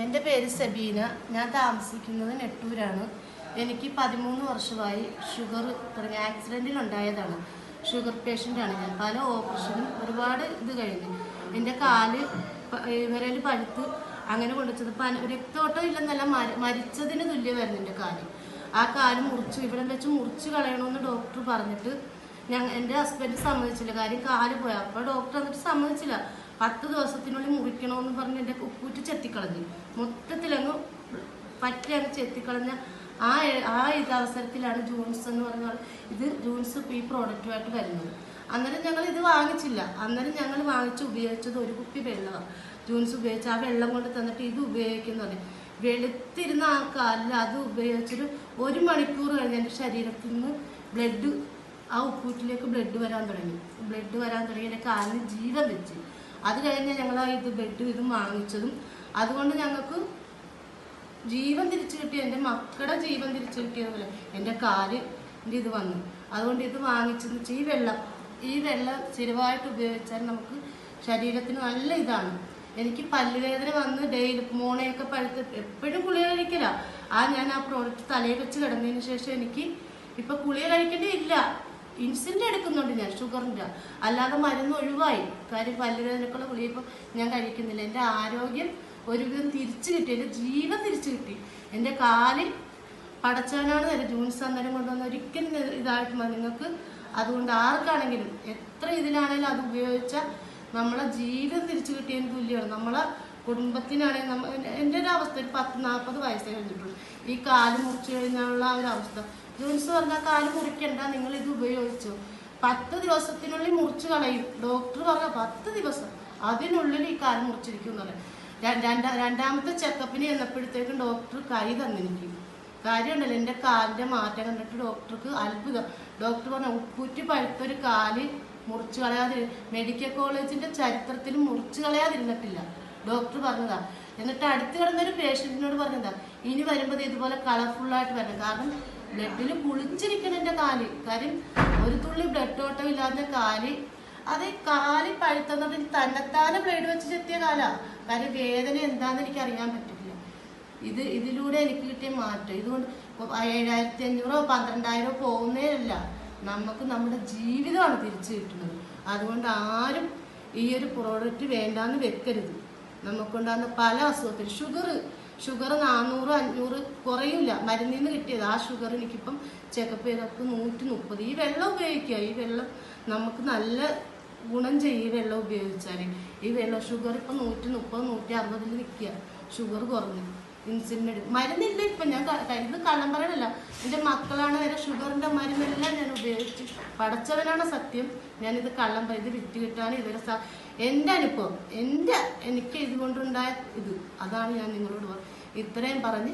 എൻ്റെ പേര് സബീന. ഞാൻ താമസിക്കുന്നത് നെട്ടൂരാണ്. എനിക്ക് 13 വർഷമായി ഷുഗർ തുടങ്ങിയ ആക്സിഡൻറ്റിലുണ്ടായതാണ്. ഷുഗർ പേഷ്യൻ്റാണ് ഞാൻ. പല ഓപ്പറേഷനും ഒരുപാട് ഇത് കഴിഞ്ഞു. എൻ്റെ കാല് വിരൽ പഴുത്ത് അങ്ങനെ കൊണ്ടുവച്ചത് രക്തോട്ടം ഇല്ലെന്നല്ല, മരിച്ചതിന് തുല്യമായിരുന്നു എൻ്റെ കാല്. ആ കാല് മുറിച്ച് ഇവിടെ വെച്ച് മുറിച്ച് കളയണമെന്ന് ഡോക്ടർ പറഞ്ഞിട്ട് എൻ്റെ ഹസ്ബൻഡ് സമ്മതിച്ചില്ല. കാര്യം കാല് പോയാൽ അപ്പോൾ ഡോക്ടർ എന്നിട്ട് സമ്മതിച്ചില്ല. 10 ദിവസത്തിനുള്ളിൽ മുറിക്കണമെന്ന് പറഞ്ഞ് എൻ്റെ ഉപ്പൂറ്റി ചെത്തിക്കളഞ്ഞു. മൊത്തത്തിലങ്ങ് പറ്റി അങ്ങ് ചെത്തിക്കളഞ്ഞ ഇത് അവസരത്തിലാണ് ജൂൺസ് എന്ന് പറഞ്ഞാൽ ജൂൺസ് ഈ പ്രോഡക്റ്റുമായിട്ട് വരുന്നത്. അന്നേരം ഞങ്ങൾ ഇത് വാങ്ങിച്ചില്ല. അന്നേരം ഞങ്ങൾ ഉപയോഗിച്ചത് ഒരു കുപ്പി വെള്ളമാണ്. ജൂൺസ് ഉപയോഗിച്ച് ആ വെള്ളം കൊണ്ട് തന്നിട്ട് ഇത് ഉപയോഗിക്കുന്നത് വെളുത്തിരുന്ന ആ കാലിൽ അത് ഉപയോഗിച്ചൊരു 1 മണിക്കൂർ കഴിഞ്ഞ് എൻ്റെ ശരീരത്തിൽ നിന്ന് ബ്ലഡ് ആ ഉപ്പൂറ്റിലേക്ക് ബ്ലഡ് വരാൻ തുടങ്ങി. എൻ്റെ കാലിന് ജീവൻ വെച്ച്. അത് കഴിഞ്ഞ് ഞങ്ങൾ ഇതും വാങ്ങിച്ചതും അതുകൊണ്ട് ഞങ്ങൾക്ക് ജീവൻ തിരിച്ചു കിട്ടി. എൻ്റെ മക്കളുടെ ജീവൻ തിരിച്ചു കിട്ടിയതുപോലെ എൻ്റെ കാലിൻ്റെ ഇത് വന്നു. അതുകൊണ്ട് ഇത് വാങ്ങിച്ചെന്ന് വെച്ചാൽ ഈ വെള്ളം സ്ഥിരമായിട്ട് ഉപയോഗിച്ചാൽ നമുക്ക് ശരീരത്തിന് നല്ല ഇതാണ്. എനിക്ക് പല്ലുവേദന വന്ന് ഡെയിലി മോണയൊക്കെ പഴുത്ത് എപ്പോഴും ഗുളിക കഴിക്കില്ല. ഞാൻ ആ പ്രോഡക്റ്റ് തലയിൽ വെച്ച് കിടന്നതിന് ശേഷം എനിക്ക് ഇപ്പം ഗുളിക കഴിക്കേണ്ടിയില്ല. ഇൻസുലിൻ എടുക്കുന്നുണ്ട് ഞാൻ, ഷുഗറിൻ്റെ. അല്ലാതെ മരുന്ന് ഒഴിവായി. കാര്യം പല്ലുവേദനക്കുള്ള ഗുളിക ഇപ്പം ഞാൻ കഴിക്കുന്നില്ല. എൻ്റെ ആരോഗ്യം ഒരുവിധം തിരിച്ചു കിട്ടി. എൻ്റെ ജീവൻ തിരിച്ചു കിട്ടി. എൻ്റെ കാലിൽ പടച്ചവനാണ് തരും. ജൂൺസ് അന്നേരം കൊണ്ടുവന്ന് ഒരിക്കലും ഇതായിട്ട് നിങ്ങൾക്ക്. അതുകൊണ്ട് ആർക്കാണെങ്കിലും എത്ര ഇതിലാണെങ്കിലും അത് ഉപയോഗിച്ചാൽ നമ്മളെ ജീവൻ തിരിച്ചു കിട്ടിയതിന് തുല്യമാണ്. നമ്മളെ കുടുംബത്തിനാണെങ്കിൽ എൻ്റെ ഒരു അവസ്ഥ ഒരു 40 വയസ്സേ കഴിഞ്ഞിട്ടുള്ളൂ. ഈ കാല് മുറിച്ച് കഴിഞ്ഞുള്ള ആ ഒരു അവസ്ഥ. ജൂൺസ് പറഞ്ഞാൽ കാല് മുറിക്കണ്ട, നിങ്ങൾ ഇത് ഉപയോഗിച്ചു 10 ദിവസത്തിനുള്ളിൽ മുറിച്ച് കളയും. ഡോക്ടർ പറഞ്ഞ 10 ദിവസം അതിനുള്ളിൽ ഈ കാല് മുറിച്ചിരിക്കും എന്ന് പറയും. രണ്ടാമത്തെ ചെക്കപ്പിന് ചെന്നപ്പോഴത്തേക്കും ഡോക്ടർ കൈ തന്നെനിക്ക്. കാര്യമുണ്ടല്ലോ, എൻ്റെ കാലിൻ്റെ മാറ്റം കണ്ടിട്ട് ഡോക്ടർക്ക് അത്ഭുതം. ഡോക്ടർ പറഞ്ഞ ഉപ്പൂറ്റി പഴുത്തൊരു കാല് മുറിച്ച് മെഡിക്കൽ കോളേജിൻ്റെ ചരിത്രത്തിൽ മുറിച്ച് കളയാതിരുന്നിട്ടില്ല. ഡോക്ടർ പറഞ്ഞതാ. എന്നിട്ട് അടുത്ത് കിടന്നൊരു പേഷ്യൻറ്റിനോട് പറഞ്ഞതാ, ഇനി വരുമ്പോൾ ഇതുപോലെ കളർഫുള്ളായിട്ട് വരണം. കാരണം ബ്ലഡിൽ കുളിച്ചിരിക്കണം എൻ്റെ കാല്. കാര്യം ഒരു തുള്ളി ബ്ലഡ് ഓട്ടം ഇല്ലാത്ത കാല്. കാല് പഴുത്തുന്നതിൽ തന്നെത്താനെ ബ്ലേഡ് വെച്ച് ചെത്തിയ കാലാണ്. കാര്യം വേദന എന്താണെന്ന് എനിക്ക് അറിയാൻ പറ്റില്ല. ഇതിലൂടെ എനിക്ക് കിട്ടിയ മാറ്റം. ഇതുകൊണ്ട് 7500 12,000 പോകുന്നതല്ല, നമുക്ക് നമ്മുടെ ജീവിതമാണ് തിരിച്ചു കിട്ടുന്നത്. അതുകൊണ്ട് ആരും ഈ ഒരു പ്രോഡക്റ്റ് വേണ്ടാന്ന് വെക്കരുത്. നമുക്കുണ്ടാകുന്ന പല അസുഖത്തിനും ഷുഗർ 400 500 കുറയില്ല. മരുന്നിൽ നിന്ന് കിട്ടിയത് ആ ഷുഗർ എനിക്കിപ്പം ചെക്കപ്പ് ചെയ്തപ്പോൾ 130. ഈ വെള്ളം ഉപയോഗിക്കുക. ഈ വെള്ളം നമുക്ക് നല്ല ഗുണം ചെയ്യും. ഈ വെള്ളം ഉപയോഗിച്ചാൽ ഈ വെള്ളം ഷുഗർ ഇപ്പം 130 160 നിൽക്കുക. ഷുഗർ കുറഞ്ഞു. ഇൻസുലിൻ എടുക്കും. മരുന്നില്ല ഇപ്പം. ഞാൻ ഇത് കള്ളം പറയണല്ല. എൻ്റെ മക്കളാണ് വരെ ഷുഗറിൻ്റെ മരുന്നെല്ലാം ഞാൻ ഉപയോഗിച്ച്. പടച്ചവനാണ് സത്യം. ഞാനിത് കള്ളം പറയും. ഇത് വിറ്റ് കിട്ടാൻ ഇതുവരെ എൻ്റെ അനുഭവം എനിക്ക് ഇതുകൊണ്ടുണ്ടായ അതാണ് ഞാൻ നിങ്ങളോട് ഇത്രയും പറഞ്ഞ്